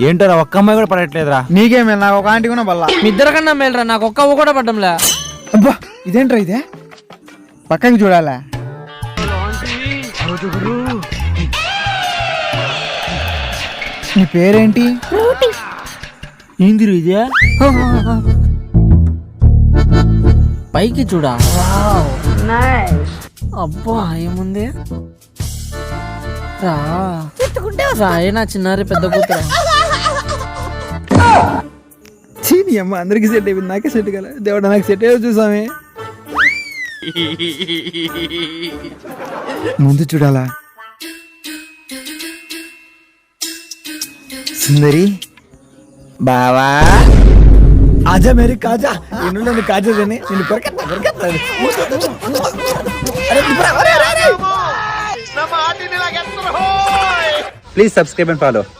ఏంటోరా ఒక్క అమ్మాయి కూడా పడట్లేదురా. నీకేమే నాకు ఒక ఆంటీ కూడా బల్లా. మీ ఇద్దరు కన్నా మేలరా, నాకు ఒక్క కూడా పడ్డంలే. అబ్బా ఇదేంట్రా ఇదే, పక్కకి చూడాలా? నీ పేరేంటి? ఏందిరు ఇదే? పైకి చూడా. అబ్బా ఏముంది రా రాయే నా చిన్నారి పెద్ద కూతురా. చీని అమ్మ అందరికి సెట్ అయిపోయింది, నాకే సెట్ కాలే. దేవుడు నాకు సెట్ అయ్యో చూసామే. ముందు చూడాలా? సుందరి బావా ఆజా మేరీ కాజా, ఎన్నుండి కాజా తిని నేను Please subscribe and follow.